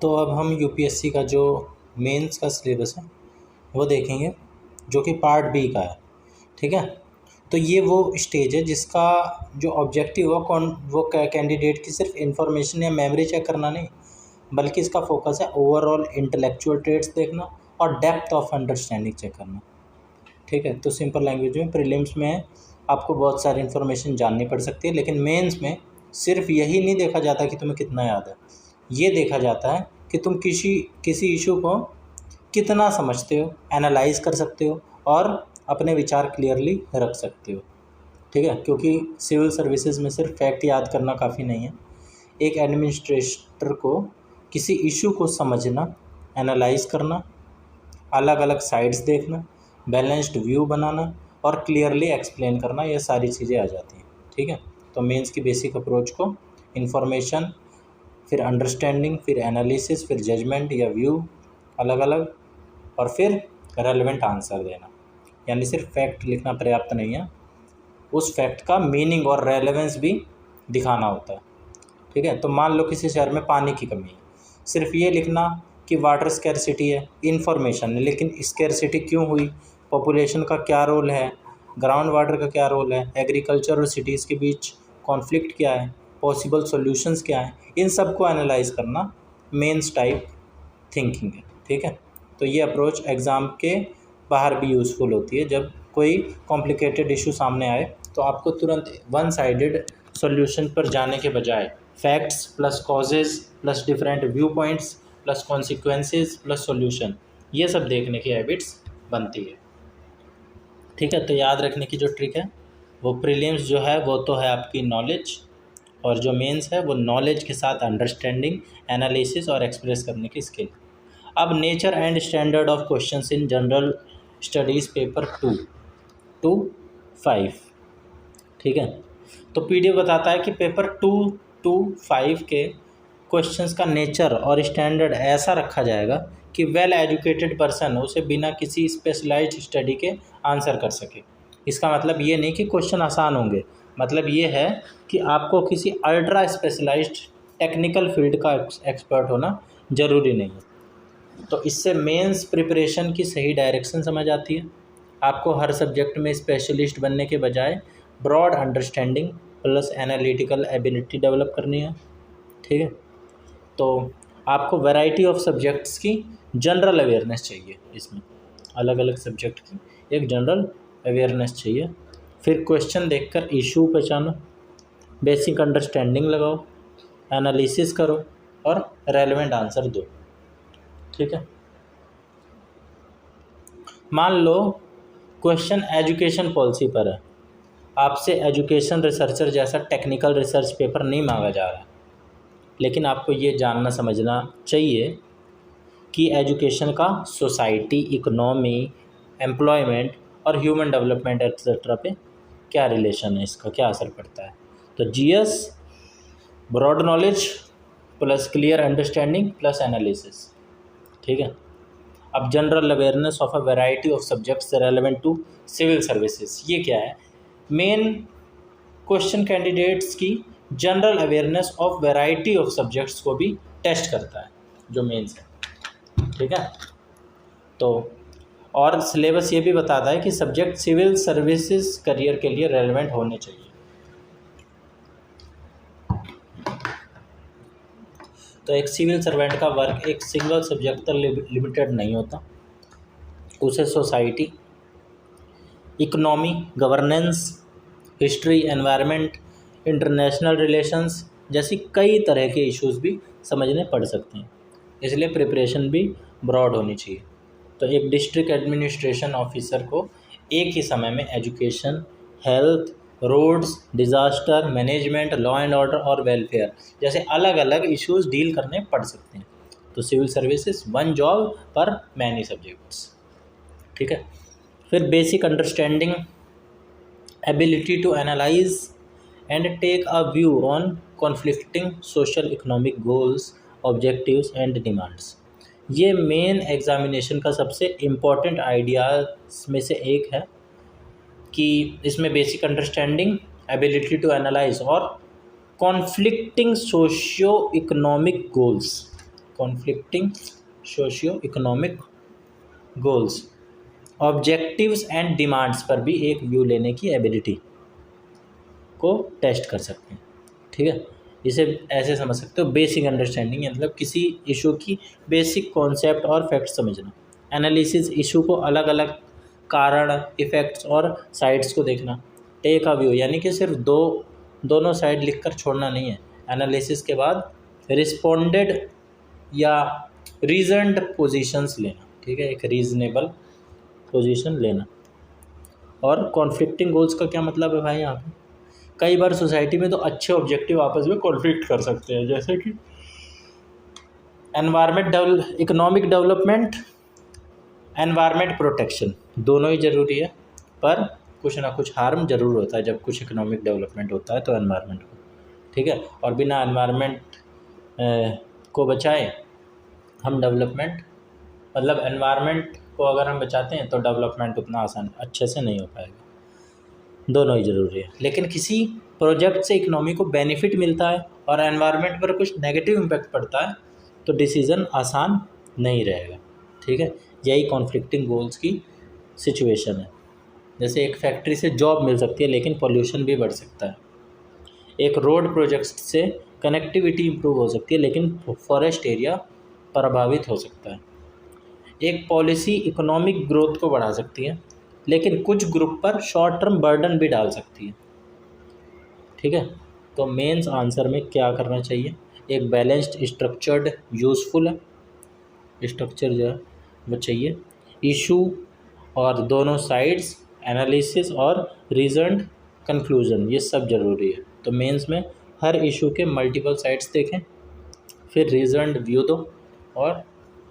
तो अब हम यूपीएससी का जो मेंस का सिलेबस है वो देखेंगे, जो कि पार्ट बी का है। ठीक है, तो ये वो स्टेज है जिसका जो ऑब्जेक्टिव हो वो कैंडिडेट की सिर्फ इंफॉर्मेशन या मेमोरी चेक करना नहीं, बल्कि इसका फोकस है ओवरऑल इंटेलेक्चुअल ट्रेड्स देखना और डेप्थ ऑफ अंडरस्टैंडिंग चेक करना। ठीक है, तो सिंपल लैंग्वेज में प्रीलिम्स में आपको बहुत सारी इन्फॉर्मेशन जाननी पड़ सकती है, लेकिन मेंस में सिर्फ यही नहीं देखा जाता कि तुम्हें कितना याद है, ये देखा जाता है कि तुम किसी इशू को कितना समझते हो, एनालाइज कर सकते हो और अपने विचार क्लियरली रख सकते हो। ठीक है, क्योंकि सिविल सर्विसेज में सिर्फ फैक्ट याद करना काफ़ी नहीं है। एक एडमिनिस्ट्रेटर को किसी इशू को समझना, एनालाइज करना, अलग अलग साइड्स देखना, बैलेंस्ड व्यू बनाना और क्लियरली एक्सप्लेन करना, ये सारी चीज़ें आ जाती हैं। ठीक है, तो मेंस की बेसिक अप्रोच को इन्फॉर्मेशन, फिर अंडरस्टैंडिंग, फिर एनालिसिस, फिर जजमेंट या व्यू अलग अलग, और फिर रेलेवेंट आंसर देना। यानी सिर्फ फैक्ट लिखना पर्याप्त नहीं है, उस फैक्ट का मीनिंग और रेलेवेंस भी दिखाना होता है। ठीक है, तो मान लो किसी शहर में पानी की कमी है, सिर्फ ये लिखना कि वाटर स्कैरसिटी है इन्फॉर्मेशन है, लेकिन स्कैरसिटी क्यों हुई, पॉपुलेशन का क्या रोल है, ग्राउंड वाटर का क्या रोल है, एग्रीकल्चर और सिटीज़ के बीच कॉन्फ्लिक्ट क्या है, पॉसिबल सॉल्यूशंस क्या है, इन सब को एनालाइज करना मेंस टाइप थिंकिंग है। ठीक है, तो ये अप्रोच एग्ज़ाम के बाहर भी यूज़फुल होती है। जब कोई कॉम्प्लिकेटेड इशू सामने आए तो आपको तुरंत वन साइडेड सॉल्यूशन पर जाने के बजाय facts plus causes plus different view points plus consequences plus solution, ये सब देखने की हैबिट्स बनती है। ठीक है, तो याद रखने की जो ट्रिक है वो प्रीलिम्स जो है वो तो है आपकी नॉलेज, और जो मेंस है वो नॉलेज के साथ अंडरस्टैंडिंग, एनालिसिस और एक्सप्रेस करने की स्किल। अब nature and standard of questions in general studies paper 2-5। ठीक है, तो पीडीएफ बताता है कि पेपर 2-5 के क्वेश्चंस का नेचर और स्टैंडर्ड ऐसा रखा जाएगा कि वेल एजुकेटेड पर्सन उसे बिना किसी स्पेशलाइज्ड स्टडी के आंसर कर सके। इसका मतलब ये नहीं कि क्वेश्चन आसान होंगे, मतलब ये है कि आपको किसी अल्ट्रा स्पेशलाइज्ड टेक्निकल फील्ड का एक्सपर्ट होना ज़रूरी नहीं है। तो इससे मेंस प्रिपरेशन की सही डायरेक्शन समझ आती है। आपको हर सब्जेक्ट में स्पेशलिस्ट बनने के बजाय broad understanding plus analytical ability develop करनी है। ठीक है, तो आपको वैरायटी ऑफ सब्जेक्ट्स की जनरल अवेयरनेस चाहिए, इसमें अलग अलग सब्जेक्ट की एक जनरल अवेयरनेस चाहिए। फिर क्वेश्चन देखकर इशू पहचानो, बेसिक अंडरस्टैंडिंग लगाओ, एनालिसिस करो और रेलेवेंट आंसर दो। ठीक है, मान लो क्वेश्चन एजुकेशन पॉलिसी पर है, आपसे एजुकेशन रिसर्चर जैसा टेक्निकल रिसर्च पेपर नहीं मांगा जा रहा, लेकिन आपको ये जानना समझना चाहिए कि एजुकेशन का सोसाइटी, इकोनॉमी, एम्प्लॉयमेंट और ह्यूमन डेवलपमेंट एक्सेट्रा पे क्या रिलेशन है, इसका क्या असर पड़ता है। तो GS broad knowledge plus clear understanding plus analysis. ठीक है, अब general awareness of a variety of subjects relevant to civil services, ये क्या है, मेन क्वेश्चन कैंडिडेट्स की general awareness of variety of subjects को भी टेस्ट करता है, जो मेंस है। ठीक है, तो और सिलेबस ये भी बताता है कि सब्जेक्ट सिविल सर्विसेज करियर के लिए रेलेवेंट होने चाहिए। तो एक सिविल सर्वेंट का वर्क एक सिंगल सब्जेक्ट तक लिमिटेड नहीं होता, उसे society, economy, governance, history, environment, international relations जैसी कई तरह के इश्यूज भी समझने पड़ सकते हैं, इसलिए प्रिपरेशन भी ब्रॉड होनी चाहिए। तो एक डिस्ट्रिक्ट एडमिनिस्ट्रेशन ऑफिसर को एक ही समय में education, health, roads, disaster management, law and order और वेलफेयर जैसे अलग अलग इश्यूज डील करने पड़ सकते हैं। तो सिविल सर्विसेज वन जॉब पर मैनी सब्जेक्ट्स। ठीक है, फिर basic understanding, ability to analyse and take a view on conflicting social economic goals, objectives and demands, ये मेन एग्जामिनेशन का सबसे इम्पॉर्टेंट आइडियाज़ में से एक है कि इसमें basic understanding, ability to analyse और conflicting socio economic goals, conflicting socio economic goals, objectives and demands पर भी एक व्यू लेने की एबिलिटी को टेस्ट कर सकते हैं। ठीक है, इसे ऐसे समझ सकते हो, बेसिक अंडरस्टैंडिंग मतलब किसी इशू की बेसिक कॉन्सेप्ट और फैक्ट समझना। एनालिसिस, इशू को अलग अलग कारण, इफ़ेक्ट्स और साइड्स को देखना। टेक अ व्यू यानी कि सिर्फ दोनों साइड लिखकर छोड़ना नहीं है। एनालिसिस के बाद रिस्पोंडेड या रीजनड पोजीशंस लेना। ठीक है, एक रीजनेबल पोजीशन लेना। और कॉन्फ्लिक्टिंग गोल्स का क्या मतलब है भाई? यहाँ पे कई बार सोसाइटी में तो अच्छे ऑब्जेक्टिव आपस में कॉन्फ्लिक्ट कर सकते हैं, जैसे कि इकोनॉमिक डेवलपमेंट, एनवायरनमेंट प्रोटेक्शन, दोनों ही ज़रूरी है, पर कुछ ना कुछ हार्म ज़रूर होता है जब कुछ इकोनॉमिक डेवलपमेंट होता है तो एनवायरनमेंट को। ठीक है, और बिना एनवायरनमेंट को बचाए हम डेवलपमेंट, मतलब एनवायरनमेंट को अगर हम बचाते हैं तो डेवलपमेंट उतना आसान अच्छे से नहीं हो पाएगा। दोनों ही ज़रूरी है, लेकिन किसी प्रोजेक्ट से इकोनॉमी को बेनिफिट मिलता है और एनवायरनमेंट पर कुछ नेगेटिव इम्पैक्ट पड़ता है तो डिसीज़न आसान नहीं रहेगा। ठीक है, यही कॉन्फ्लिक्टिंग गोल्स की सिचुएशन है। जैसे एक फैक्ट्री से जॉब मिल सकती है लेकिन पोल्यूशन भी बढ़ सकता है। एक रोड प्रोजेक्ट से कनेक्टिविटी इंप्रूव हो सकती है लेकिन फॉरेस्ट एरिया प्रभावित हो सकता है। एक पॉलिसी इकोनॉमिक ग्रोथ को बढ़ा सकती है लेकिन कुछ ग्रुप पर शॉर्ट टर्म बर्डन भी डाल सकती है। ठीक है, तो मेंस आंसर में क्या करना चाहिए? एक बैलेंस्ड, स्ट्रक्चर्ड, यूज़फुल स्ट्रक्चर जो है वो चाहिए। इशू और दोनों साइड्स, एनालिसिस और रीजन्ड कंक्लूजन, ये सब ज़रूरी है। तो मेंस में हर इशू के मल्टीपल साइड्स देखें, फिर रीजन्ड व्यू दो और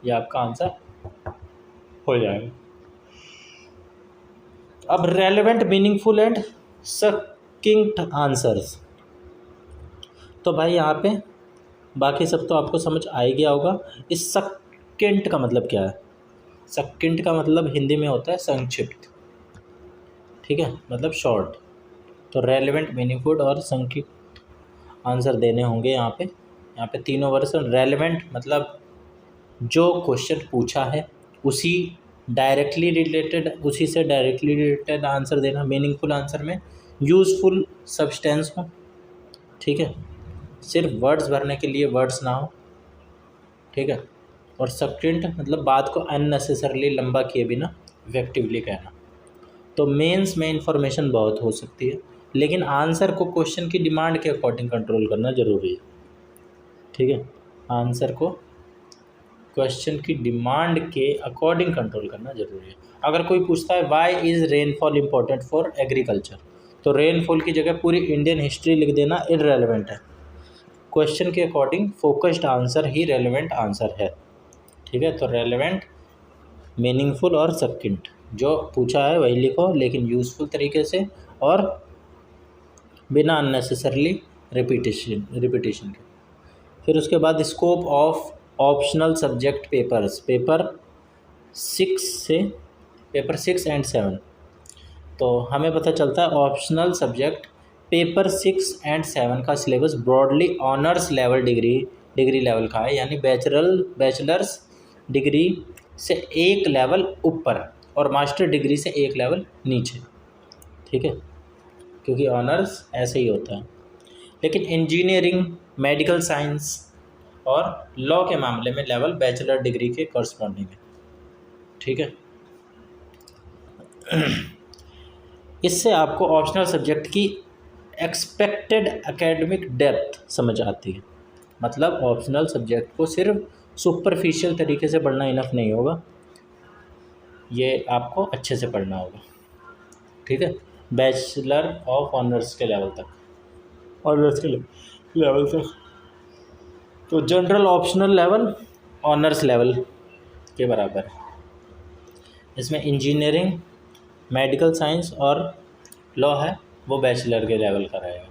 ये आपका आंसर हो जाएगा। अब रेलेवेंट, मीनिंगफुल एंड सकिंक्ट आंसर्स। तो भाई यहाँ पे बाकी सब तो आपको समझ आ ही गया होगा। इस सकिंट का मतलब क्या है? सकिंट का मतलब हिंदी में होता है संक्षिप्त। ठीक है, मतलब शॉर्ट। तो रेलेवेंट, मीनिंगफुल और संक्षिप्त आंसर देने होंगे यहाँ पे तीनों वर्जन। रेलेवेंट मतलब जो क्वेश्चन पूछा है उसी से डायरेक्टली रिलेटेड आंसर देना। मीनिंगफुल आंसर में यूज़फुल सब्सटेंस हो। ठीक है, सिर्फ वर्ड्स भरने के लिए वर्ड्स ना हो। ठीक है, और सकिंट मतलब बात को अननेसेसरली लंबा किए बिना इफेक्टिवली कहना। तो मेंस में इंफॉर्मेशन बहुत हो सकती है लेकिन आंसर को क्वेश्चन की डिमांड के अकॉर्डिंग कंट्रोल करना ज़रूरी है। ठीक है, आंसर को क्वेश्चन की डिमांड के अकॉर्डिंग कंट्रोल करना ज़रूरी है। अगर कोई पूछता है why is rainfall important for agriculture, तो रेनफॉल की जगह पूरी इंडियन हिस्ट्री लिख देना इररेलेवेंट है। क्वेश्चन के अकॉर्डिंग फोकस्ड आंसर ही रेलेवेंट आंसर है। ठीक है, तो रेलेवेंट, मीनिंगफुल और सकिंट, जो पूछा है वही लिखो लेकिन यूज़फुल तरीके से और बिना अननेसेसरली रिपीटेशन के। फिर उसके बाद scope of optional subject papers, paper 6 and 7। तो हमें पता चलता है ऑप्शनल सब्जेक्ट पेपर 6 एंड 7 का syllabus broadly honours level degree level का है, यानी बैचलर्स डिग्री से एक लेवल ऊपर और मास्टर डिग्री से एक लेवल नीचे। ठीक है, क्योंकि ऑनर्स ऐसे ही होता है। लेकिन इंजीनियरिंग, मेडिकल साइंस और लॉ के मामले में लेवल बैचलर डिग्री के कॉरस्पॉन्डिंग है। ठीक है, इससे आपको ऑप्शनल सब्जेक्ट की एक्सपेक्टेड एकेडमिक डेप्थ समझ आती है। मतलब ऑप्शनल सब्जेक्ट को सिर्फ सुपरफिशियल तरीके से पढ़ना इनफ नहीं होगा, ये आपको अच्छे से पढ़ना होगा। ठीक है, बैचलर ऑफ ऑनर्स के लेवल तक, ऑनर्स के लेवल तक। तो general optional level honours level के बराबर है। इसमें इंजीनियरिंग, मेडिकल साइंस और लॉ है वो बैचलर के लेवल का रहेगा।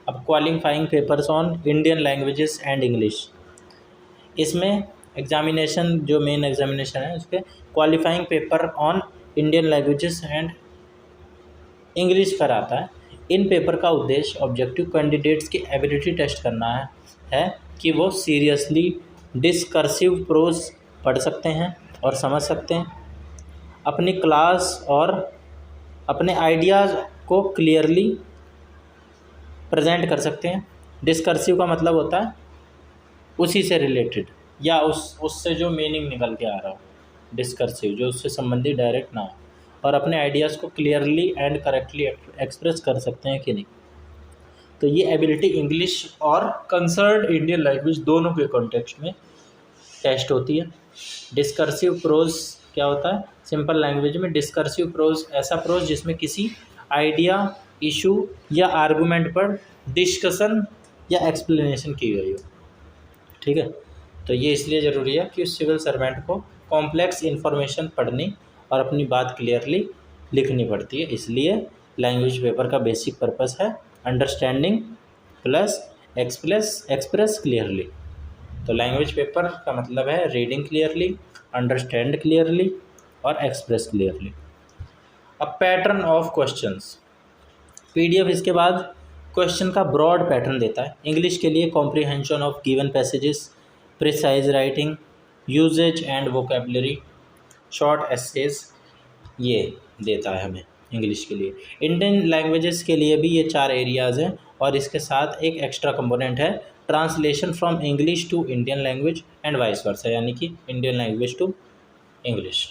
अब qualifying papers on Indian languages and English, इसमें एग्जामिनेशन जो मेन एग्जामिनेशन है उसके qualifying paper on Indian languages and English कराता है। इन पेपर का उद्देश्य ऑब्जेक्टिव कैंडिडेट्स की एबिलिटी टेस्ट करना है कि वो सीरियसली डिस्कर्सिव प्रोज पढ़ सकते हैं और समझ सकते हैं, अपनी क्लास और अपने आइडियाज़ को क्लियरली प्रेजेंट कर सकते हैं। डिस्कर्सिव का मतलब होता है उसी से रिलेटेड या उससे जो मीनिंग निकल के आ रहा हो, डिस्कर्सिव जो उससे संबंधित डायरेक्ट ना हो, और अपने आइडियाज़ को क्लियरली एंड करेक्टली एक्सप्रेस कर सकते हैं कि नहीं। तो ये एबिलिटी इंग्लिश और कंसर्न्ड इंडियन लैंग्वेज दोनों के कॉन्टेक्स्ट में टेस्ट होती है। डिस्कर्सिव प्रोज क्या होता है? सिंपल लैंग्वेज में डिस्कर्सिव प्रोज ऐसा प्रोज जिसमें किसी आइडिया, इशू या आर्गुमेंट पर डिस्कशन या एक्सप्लेनेशन की गई हो। ठीक है, तो ये इसलिए ज़रूरी है कि उस सिविल सर्वेंट को कॉम्प्लेक्स इन्फॉर्मेशन पढ़नी और अपनी बात क्लियरली लिखनी पड़ती है। इसलिए लैंग्वेज पेपर का बेसिक पर्पस है अंडरस्टैंडिंग प्लस एक्सप्रेस क्लियरली। तो लैंग्वेज पेपर का मतलब है रीडिंग क्लियरली, अंडरस्टैंड क्लियरली और एक्सप्रेस क्लियरली। अब पैटर्न ऑफ क्वेश्चंस, पीडीएफ इसके बाद क्वेश्चन का ब्रॉड पैटर्न देता है। इंग्लिश के लिए comprehension of given passages, precise writing, usage and vocabulary, short essays, ये देता है हमें इंग्लिश के लिए। इंडियन लैंग्वेजेस के लिए भी ये 4 एरियाज़ हैं और इसके साथ एक एक्स्ट्रा कंपोनेंट है translation from English to Indian language and vice versa, यानी कि इंडियन लैंग्वेज टू इंग्लिश।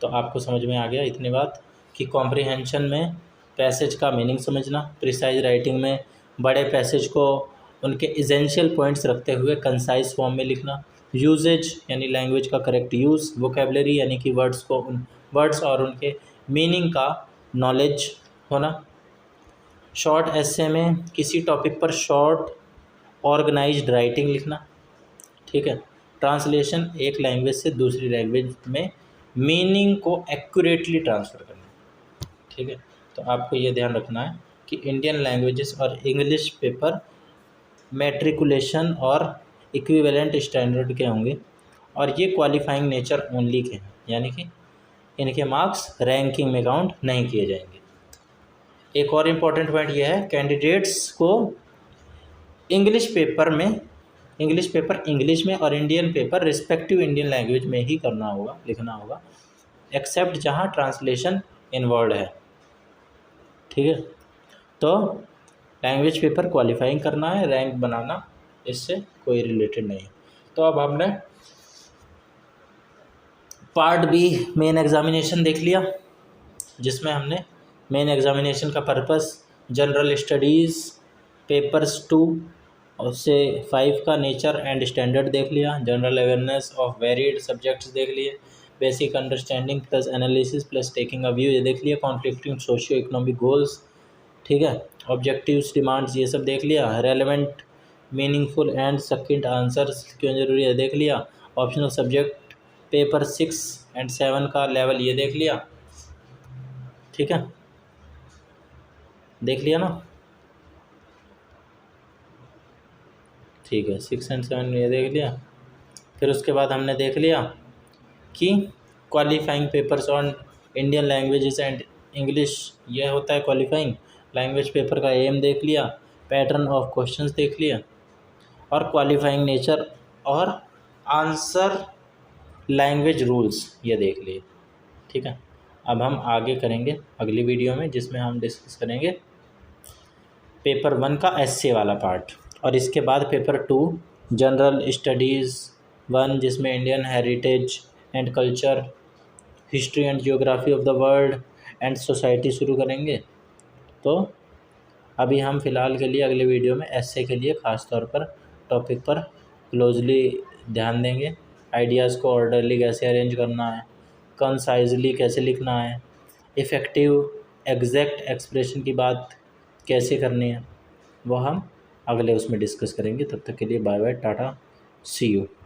तो आपको समझ में आ गया इतनी बात कि कॉम्प्रिहेंशन में पैसेज का मीनिंग समझना, प्रिसाइज राइटिंग में बड़े पैसेज को उनके एसेंशियल पॉइंट्स रखते हुए कंसाइज फॉर्म में लिखना, यूजेज यानी लैंग्वेज का करेक्ट यूज़, वोकेबलरी यानी कि वर्ड्स और उनके मीनिंग का नॉलेज होना, शॉर्ट एसे में किसी टॉपिक पर शॉर्ट ऑर्गेनाइज्ड राइटिंग लिखना। ठीक है, ट्रांसलेशन एक लैंग्वेज से दूसरी लैंग्वेज में मीनिंग को एक्यूरेटली ट्रांसफ़र करना। ठीक है, तो आपको ये ध्यान रखना है कि इंडियन लैंग्वेजेस और इंग्लिश पेपर मैट्रिकुलेशन और इक्विवेलेंट स्टैंडर्ड के होंगे और ये क्वालिफाइंग नेचर ओनली के हैं, यानी कि इनके मार्क्स रैंकिंग में काउंट नहीं किए जाएंगे। एक और इम्पॉर्टेंट पॉइंट यह है कैंडिडेट्स को इंग्लिश पेपर इंग्लिश में और Indian paper respective Indian language में ही करना होगा, लिखना होगा, एक्सेप्ट जहाँ ट्रांसलेशन इन्वॉल्व है। ठीक है, तो लैंग्वेज पेपर क्वालिफाइंग करना है, रैंक बनाना इससे कोई रिलेटेड नहीं है। तो अब हमने पार्ट बी मेन एग्जामिनेशन देख लिया, जिसमें हमने मेन एग्जामिनेशन का पर्पस जनरल स्टडीज़ पेपर्स 2 और से 5 का नेचर एंड स्टैंडर्ड देख लिया, general awareness of varied subjects देख लिए, basic understanding plus analysis plus taking a view ये देख लिया, कॉन्फ्लिक्टिंग सोशियो इकोनॉमिक गोल्स, ठीक है, ऑब्जेक्टिव्स डिमांड्स ये सब देख लिया, relevant meaningful and circuit answers क्यों जरूरी है देख लिया, ऑप्शनल सब्जेक्ट पेपर 6 एंड 7 का लेवल ये देख लिया। ठीक है, देख लिया ना? ठीक है, 6 एंड 7 ये देख लिया। फिर उसके बाद हमने देख लिया कि qualifying papers on Indian languages and English ये होता है क्वालिफाइंग लैंग्वेज पेपर का एम देख लिया, पैटर्न ऑफ क्वेश्चंस देख लिया और क्वालिफाइंग नेचर और आंसर लैंग्वेज रूल्स ये देख लिए। ठीक है, अब हम आगे करेंगे अगली वीडियो में, जिसमें हम डिस्कस करेंगे पेपर 1 का एस्से वाला पार्ट और इसके बाद पेपर 2 जनरल स्टडीज़ 1 जिसमें Indian heritage and culture, history and geography of the world and society शुरू करेंगे। तो अभी हम फ़िलहाल के लिए अगले वीडियो में एस्से के लिए ख़ास तौर पर टॉपिक पर क्लोजली ध्यान देंगे, आइडियाज़ को ऑर्डरली कैसे अरेंज करना है, कंसाइजली कैसे लिखना है, इफ़ेक्टिव एग्जैक्ट एक्सप्रेशन की बात कैसे करनी है, वो हम अगले उसमें डिस्कस करेंगे। तब तक के लिए bye bye, tata, see you.